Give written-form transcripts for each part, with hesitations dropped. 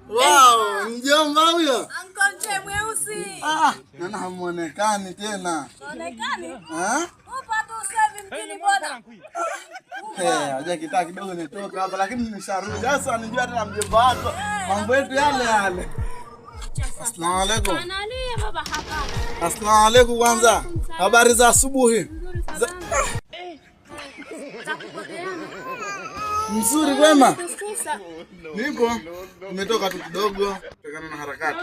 Wow, mjomba huyo. Uncle mweusi. Nana hamuonekani tena. Haonekani? Upo tu sasa mjini bwana. Aje kitaa kidogo nitoka hapa lakini nisharudi. Sasa nijua tena mjomba wako. Mambo yetu yale yale. Asalamu alaykum. Analia baba hapana. Asalamu alaykum kwanza. Habari za asubuhi. Mzuri kwema? Niko. Nimetoka tu kidogo kutokana na harakati.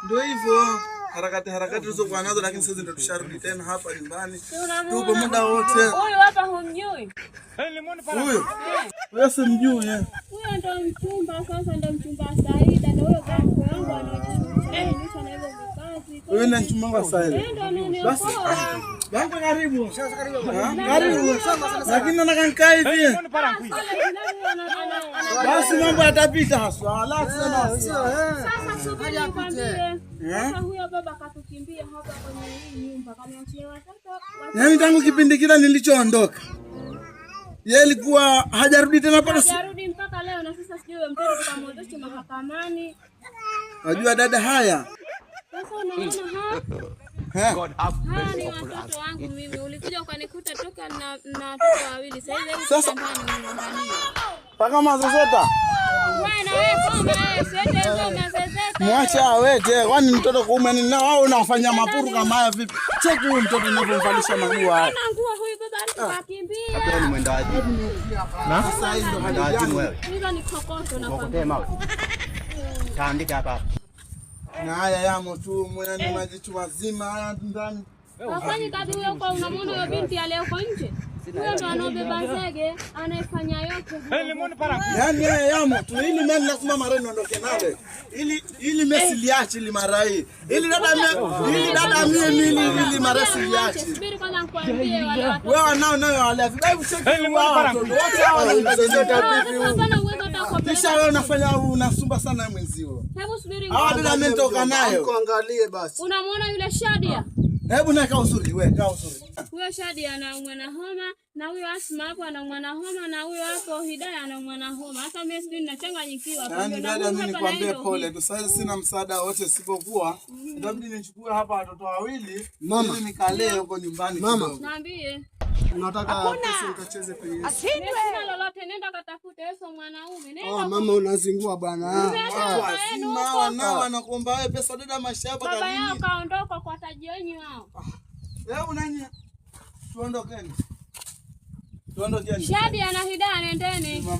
Ndio hivyo. Harakati tulizokuwa nazo lakini sasa ndio tusharudi tena hapa nyumbani. Tuko muda wote. Huyu hapa humjui. Huyo. Wewe simjui eh. Huyo ndo mchumba sasa, ndo mchumba Saida, ndio huyo kaka yangu anajishughulisha na hivyo vikazi. Wewe ni mchumba wa Saida. Basi. Bango karibu. Sasa karibu. Karibu. Lakini nataka nikae hivi. Basi mambo yatapita haswa. Sasa subiri nikwambie. Sasa huyo baba katukimbia hapa kwenye hii nyumba kaniachia watoto. Yaani tangu kipindi kile nilichoondoka. Yeye alikuwa hajarudi tena pale. Hajarudi mpaka leo na sasa sijui mtoto tukamwondosha mahakamani. Unajua dada haya. Sasa unaona God have mercy upon us. Watoto wangu mimi ulikuja ukanikuta toka na watoto wawili. Sasa paka mazozeta. Wewe na wewe kama sete kama sete. Mwacha awete, kwani mtoto kuume ni nao au unafanya mapuru kama haya vipi? Cheki huyu mtoto anavyomvalisha manguo haya. Nguo huyu baba alikimbia. Hapo ni mwendaji. Na sasa hizo hali wewe. Hizo ni kokoto na Kokotema. Kaandika hapa. Na haya yamo tu mwana ni majitu mazima haya ndani. Wafanye kazi huyo kwa unamwona huyo binti leo kwa nje. Huyo ndo anobeba zege, anaifanya yote. Yaani haya yamo tu ili mimi lazima mareni ondoke nawe. Ili Messi liache ili marai. Ili dada mimi maresi liache. Subiri kwanza nikwambie wale watu. Wewe nao wale. Hebu cheki wao. Wote hao wanazozeta vipi? Hapana uwezo utakopeleka. Kisha wewe unafanya unasumba sana mwenzio. Hebu subiri. Hawa dada mimi nitoka nayo. Kuangalie basi. Unamwona yule Shadia? Hebu na kaa uzuri wewe, kaa uzuri. Huyo Shadia anaumwa na homa na huyo Asma hapo anaumwa na homa na huyo hapo Hidaya anaumwa na homa. Hata mimi sijui ninachanganyikiwa hapo. Yaani dada mimi nikwambie pole tu. Sasa sina msaada wote sipokuwa. Itabidi nichukue hapa watoto wawili ili nikalee huko nyumbani kidogo. Niambie. Unataka pesa ukacheze kwenye. Sina lolote, nenda katafute Yesu mwanaume. Nenda. Mama unazingua bwana. Wazima nao wanakuomba wewe pesa dada maisha hapa baba kanini? yao kaondoka kwa tajioni wao. Wewe nani? Tuondokeni. Shadia na Hidaya nendeni.